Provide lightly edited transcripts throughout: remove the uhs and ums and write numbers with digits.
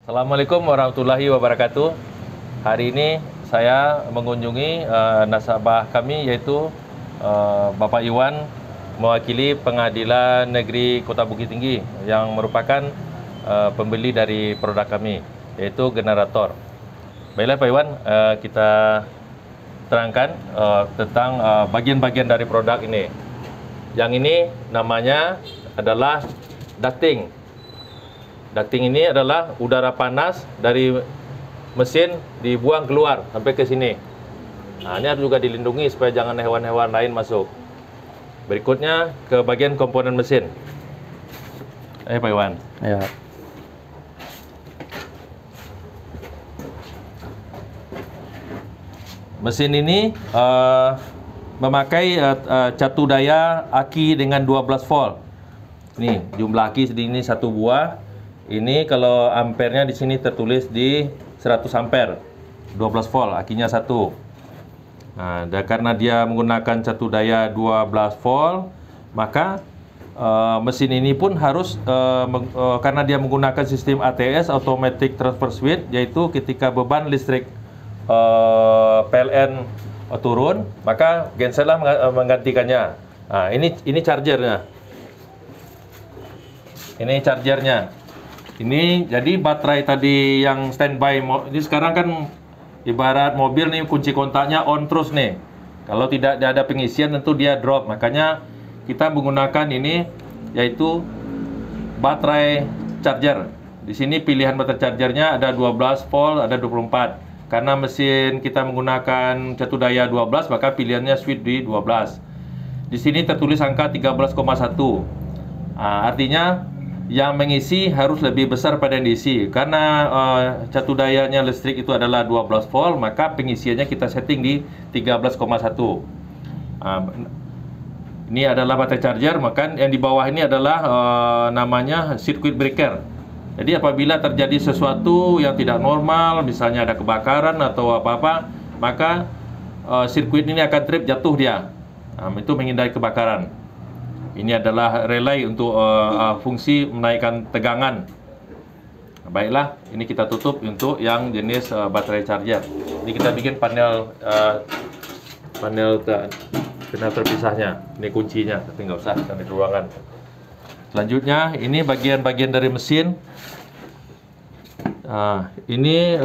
Assalamualaikum warahmatullahi wabarakatuh. Hari ini saya mengunjungi nasabah kami yaitu Bapak Iwan mewakili Pengadilan Negeri Kota Bukit Tinggi yang merupakan pembeli dari produk kami yaitu generator. Baiklah Pak Iwan, kita terangkan tentang bagian-bagian dari produk ini. Yang ini namanya adalah ducting. Ducting ini adalah udara panas dari mesin dibuang keluar sampai ke sini. Nah, ini harus juga dilindungi supaya jangan hewan-hewan lain masuk. Berikutnya ke bagian komponen mesin. Pak Iwan. Ya. Mesin ini memakai catu daya aki dengan 12 volt. Nih, jumlah aki ini 1 buah. Ini kalau ampernya di sini tertulis di 100 ampere, 12 volt, akinya 1. Nah, karena dia menggunakan catu daya 12 volt, maka mesin ini pun harus karena dia menggunakan sistem ATS, Automatic Transfer Switch, yaitu ketika beban listrik PLN turun, maka gensetlah menggantikannya. Nah, ini chargernya. Ini chargernya. Ini jadi baterai tadi yang standby. Ini sekarang kan ibarat mobil nih, kunci kontaknya on terus nih. Kalau tidak ada pengisian tentu dia drop. Makanya kita menggunakan ini yaitu baterai charger. Di sini pilihan baterai chargernya ada 12 volt, ada 24. Karena mesin kita menggunakan catu daya 12, maka pilihannya switch di 12. Di sini tertulis angka 13,1. Nah, artinya yang mengisi harus lebih besar pada yang diisi. Karena catu dayanya listrik itu adalah 12 volt, maka pengisiannya kita setting di 13,1. Ini adalah baterai charger, maka yang di bawah ini adalah namanya circuit breaker. Jadi apabila terjadi sesuatu yang tidak normal, misalnya ada kebakaran atau apa-apa, maka sirkuit ini akan trip, jatuh dia. Itu menghindari kebakaran. Ini adalah relay untuk fungsi menaikkan tegangan. Baiklah, ini kita tutup untuk yang jenis baterai charger. Ini kita bikin panel terpisahnya. Ini kuncinya, tapi nggak usah di ruangan. Selanjutnya, ini bagian-bagian dari mesin. Ini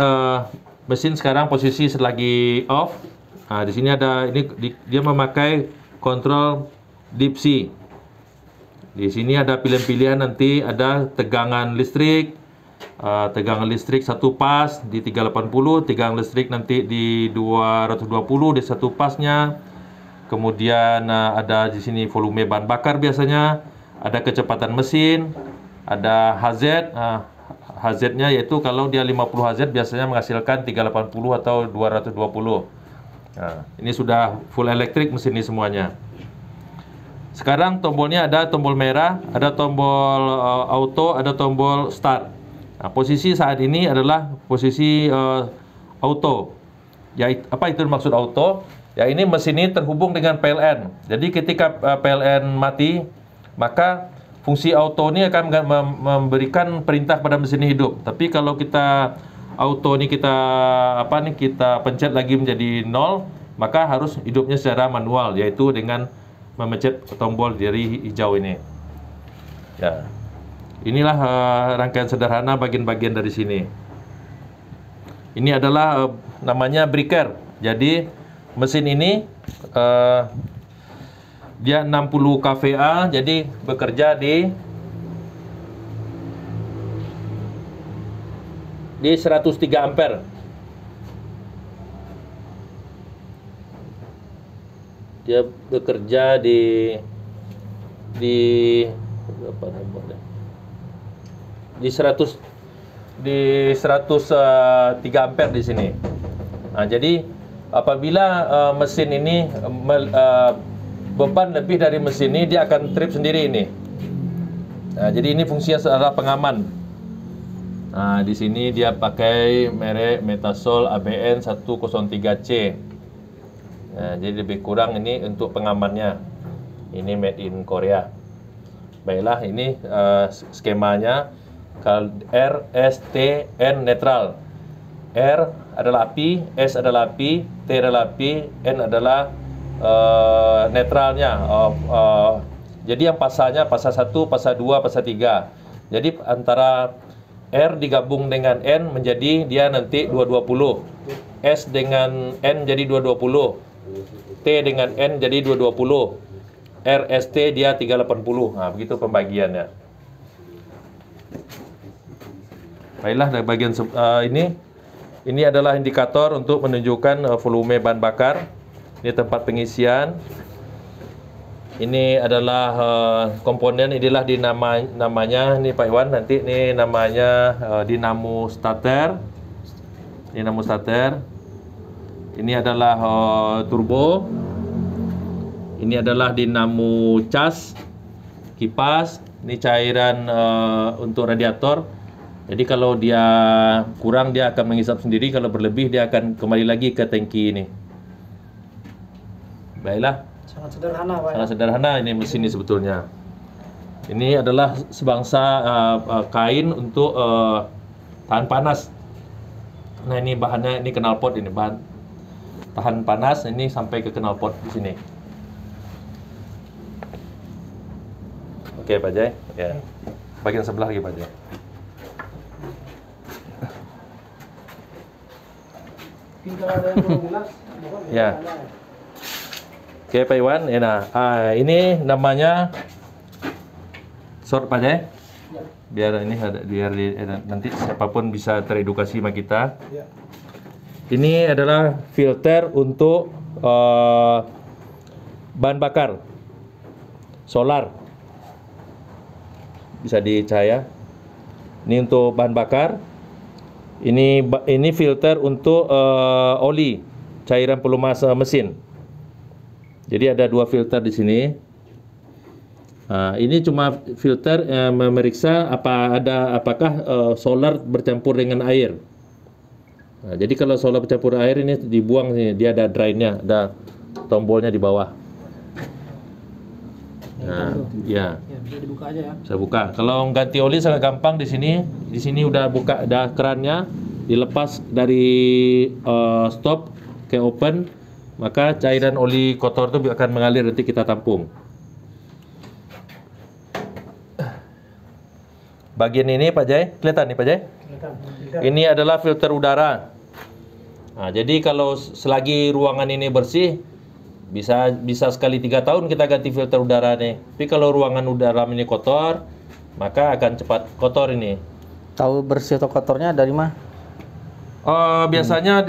mesin sekarang posisi lagi off. Di sini ada dia memakai kontrol deep sea. Di sini ada pilihan-pilihan, nanti ada tegangan listrik, satu pas di 380, tegangan listrik nanti di 220 di satu pasnya. Kemudian ada di sini volume bahan bakar biasanya, ada kecepatan mesin, ada HZ. HZ-nya yaitu kalau dia 50 HZ biasanya menghasilkan 380 atau 220. Nah, ini sudah full elektrik mesin ini semuanya. Sekarang tombolnya ada tombol merah, ada tombol auto, ada tombol start. Nah, posisi saat ini adalah posisi auto. Ya, apa itu maksud auto? Ya, ini mesin ini terhubung dengan PLN. Jadi ketika PLN mati, maka fungsi auto ini akan memberikan perintah pada mesin ini hidup. Tapi kalau kita auto ini kita pencet lagi menjadi 0, maka harus hidupnya secara manual, yaitu dengan memencet tombol dari hijau ini. Ya, inilah rangkaian sederhana bagian-bagian dari sini. Ini adalah namanya breaker. Jadi mesin ini dia 60 kVA, jadi bekerja di 103 ampere. Dia bekerja di berapa nomornya? Di 103 ampere di sini. Nah, jadi apabila mesin ini beban lebih dari mesin ini, dia akan trip sendiri ini. Nah, jadi ini fungsinya adalah pengaman. Nah, di sini dia pakai merek Metasol ABN 103C. Nah, jadi lebih kurang ini untuk pengamannya. Ini made in Korea. Baiklah, ini skemanya. Kalau R, S, T, N netral. R adalah api, S adalah api, T adalah api, N adalah netralnya. Jadi yang pasanya pasal 1, pasal 2, pasal 3. Jadi antara R digabung dengan N menjadi dia nanti 220. S dengan N jadi 220. T dengan N jadi 220. RST dia 380. Nah, begitu pembagiannya. Baiklah, dari bagian ini adalah indikator untuk menunjukkan volume bahan bakar. Ini tempat pengisian. Ini adalah komponen, inilah namanya ini Pak Iwan, nanti ini namanya dinamo starter. Dinamo starter. Ini adalah turbo. Ini adalah dinamo cas, kipas. Ini cairan untuk radiator. Jadi kalau dia kurang dia akan menghisap sendiri, kalau berlebih dia akan kembali lagi ke tangki ini. Baiklah. Sangat sederhana, Pak. Sangat sederhana ini mesin ini sebetulnya. Ini adalah sebangsa kain untuk tahan panas. Nah, ini bahannya, ini knalpot, ini bahan tahan panas, ini sampai ke knalpot di sini. Oke, Pak Jai. Ya. Bagian sebelah lagi, Pak Jai. Ya. Oke, Pak Iwan. Ini namanya short, Pak Jai. Biar ini ada, biar nanti siapapun bisa teredukasi sama kita. Ini adalah filter untuk bahan bakar solar. Bisa dicahaya. Ini untuk bahan bakar. Ini filter untuk oli, cairan pelumas mesin. Jadi ada 2 filter di sini. Ini cuma filter memeriksa apakah solar bercampur dengan air. Jadi kalau solar bercampur air ini dibuang nih, dia ada drainnya, ada tombolnya di bawah. Nah, ya. Bisa dibuka aja ya. Saya buka. Kalau ganti oli sangat gampang di sini. Di sini udah buka, ada kerannya, dilepas dari stop ke open, maka cairan oli kotor itu akan mengalir, nanti kita tampung. Bagian ini Pak Jai, kelihatan nih Pak Jai? Kelihatan. Ini adalah filter udara. Nah, jadi kalau selagi ruangan ini bersih, bisa sekali 3 tahun kita ganti filter udara nih. Tapi kalau ruangan udara ini kotor, maka akan cepat kotor ini. Tahu bersih atau kotornya dari mana? Biasanya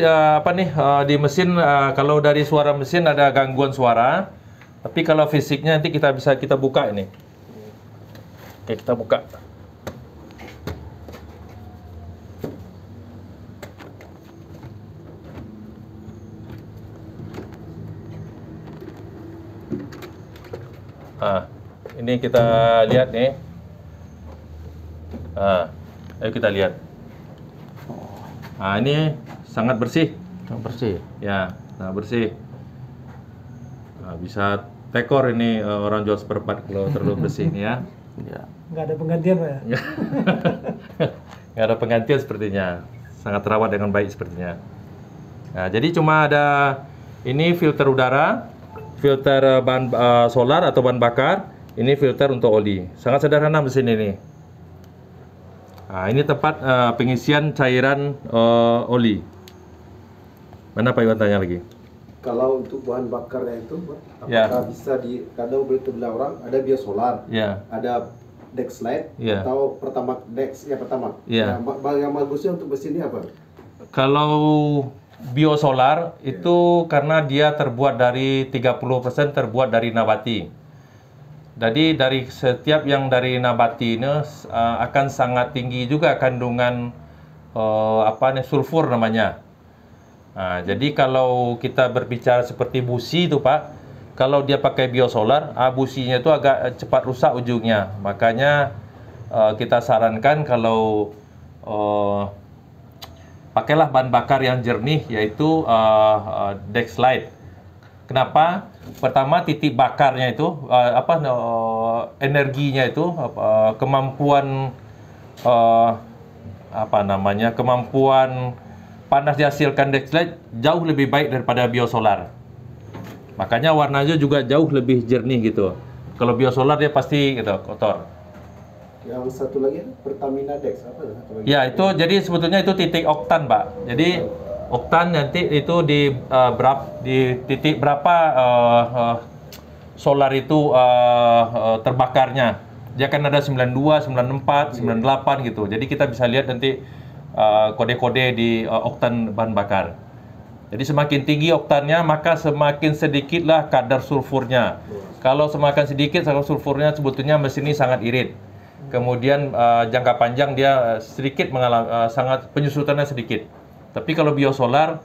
di mesin, kalau dari suara mesin ada gangguan suara. Tapi kalau fisiknya nanti kita buka ini. Oke, kita buka. Ini kita lihat nih. Ayo kita lihat. Ini sangat bersih. Sangat bersih. Ya, sangat bersih. Bisa tekor ini orang jual seperempat kalau terlalu bersih ini ya. Ya. Nggak ada penggantian, Pak ya? Nggak ada penggantian sepertinya. Sangat terawat dengan baik sepertinya. Nah, jadi cuma ada ini filter udara, filter bahan solar atau bahan bakar. Ini filter untuk oli. Sangat sederhana mesin ini. Ini tempat pengisian cairan oli. Mana Pak Iwan tanya lagi? Kalau untuk bahan bakarnya itu, Ya. apakah bisa kadang boleh terbilang orang ada biosolar, Ya. ada Dexlite, Ya. atau Pertamax Dex yang pertama. Ya. Yang bagusnya untuk mesin ini apa? Kalau biosolar itu karena dia terbuat dari 30% terbuat dari nabati. Jadi dari setiap yang dari nabati ini akan sangat tinggi juga kandungan sulfur namanya. Jadi kalau kita berbicara seperti busi itu Pak, kalau dia pakai biosolar, businya itu agak cepat rusak ujungnya. Makanya kita sarankan kalau pakailah bahan bakar yang jernih, yaitu Dexlite. Kenapa? Pertama, titik bakarnya itu energinya itu kemampuan apa namanya, kemampuan panas dihasilkan Dexlight jauh lebih baik daripada biosolar. Makanya warnanya juga jauh lebih jernih gitu. Kalau biosolar dia pasti gitu kotor. Yang satu lagi Pertamina Dex apa satu lagi? Ya itu jadi sebetulnya itu titik oktan Pak. Jadi oktan nanti itu di di titik berapa solar itu terbakarnya. Dia kan ada 92, 94, 98 gitu. Jadi kita bisa lihat nanti kode-kode di oktan bahan bakar. Jadi semakin tinggi oktannya maka semakin sedikitlah kadar sulfurnya. Kalau semakin sedikit kadar sulfurnya sebetulnya mesin ini sangat irit. Kemudian jangka panjang dia sedikit mengalami sangat penyusutannya sedikit. Tapi kalau biosolar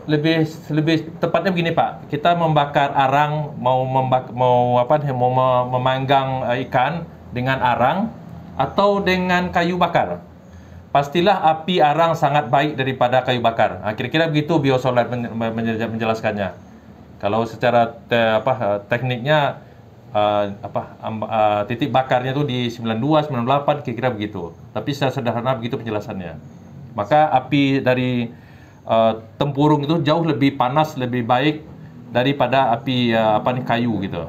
lebih tepatnya begini Pak. Kita membakar arang mau memanggang ikan dengan arang atau dengan kayu bakar. Pastilah api arang sangat baik daripada kayu bakar. Kira-kira begitu biosolar menjelaskannya. Kalau secara tekniknya titik bakarnya itu di 92, 98 kira-kira begitu. Tapi secara sederhana begitu penjelasannya. Maka api dari tempurung itu jauh lebih panas, lebih baik daripada api kayu gitu.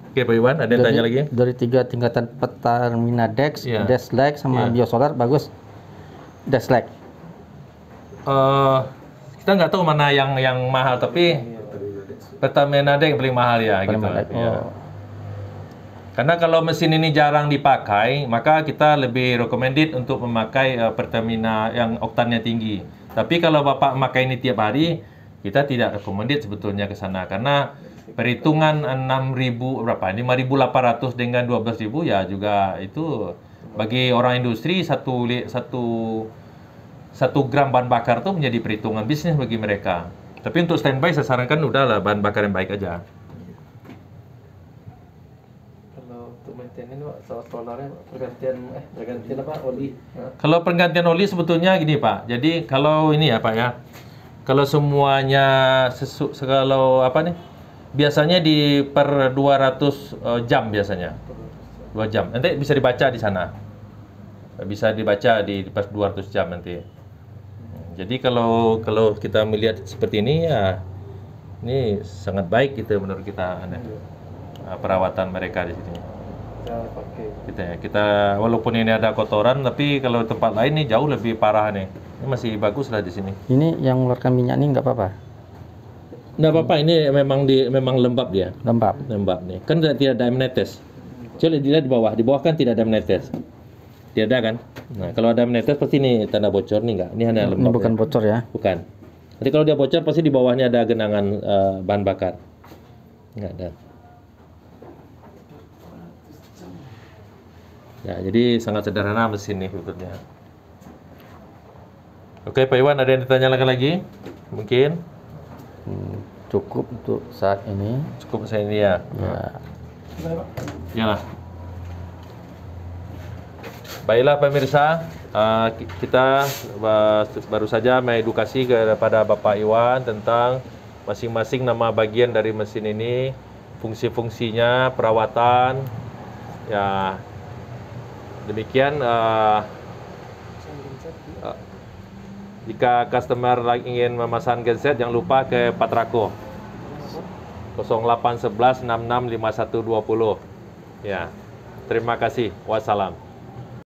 Oke Pak Iwan, ada yang tanya lagi? Dari 3 tingkatan Pertamina Dex, Iya. Dexlight sama Iya. biosolar bagus Dexlight. Kita nggak tahu mana yang mahal, tapi Pertamina Dex paling mahal ya gitu. Pertamina Dex. Ya. Karena kalau mesin ini jarang dipakai, maka kita lebih recommended untuk memakai Pertamina yang oktannya tinggi. Tapi kalau Bapak memakai ini tiap hari, kita tidak recommended sebetulnya ke sana karena perhitungan 6.000 berapa? 5.800 dengan 12.000 ya juga itu bagi orang industri satu gram bahan bakar itu menjadi perhitungan bisnis bagi mereka. Tapi untuk standby saya sarankan udahlah bahan bakar yang baik aja. Kalau untuk maintenance Pak, solarnya pergantian apa oli? Kalau pergantian oli sebetulnya gini Pak. Jadi kalau ini ya Pak ya. Kalau semuanya kalau biasanya di per 200 jam biasanya. 2 jam. Nanti bisa dibaca di sana. Bisa dibaca di pas 200 jam nanti. Jadi kalau kita melihat seperti ini ya ini sangat baik gitu menurut kita perawatan mereka di sini. Kita walaupun ini ada kotoran tapi kalau tempat lain nih jauh lebih parah nih. Ini masih bagus lah di sini. Ini yang mengeluarkan minyak ini nggak apa-apa? Nggak apa-apa, ini memang lembab dia. Lembab. Lembab nih. Kan tidak ada amnetes. Coba dilihat di bawah kan tidak ada amnetes. Tidak ada kan? Nah, kalau ada amnetes pasti ini tanda bocor nih enggak? Ini hanya lembab. Ini bukan bocor ya? Bukan. Jadi kalau dia bocor pasti di bawahnya ada genangan bahan bakar. Enggak ada. Ya, jadi sangat sederhana mesin ini sebetulnya. Oke, Pak Iwan, ada yang ditanya lagi? Mungkin Cukup untuk saat ini. cukup saya ini ya. Ya. Yalah. Baiklah pemirsa, kita baru saja mengedukasi kepada Bapak Iwan tentang masing-masing nama bagian dari mesin ini, fungsi-fungsinya, perawatan. Ya, demikian. Jika customer ingin memesan genset, jangan lupa ke Patrako 0811 66 5120. Ya, terima kasih. Wassalam.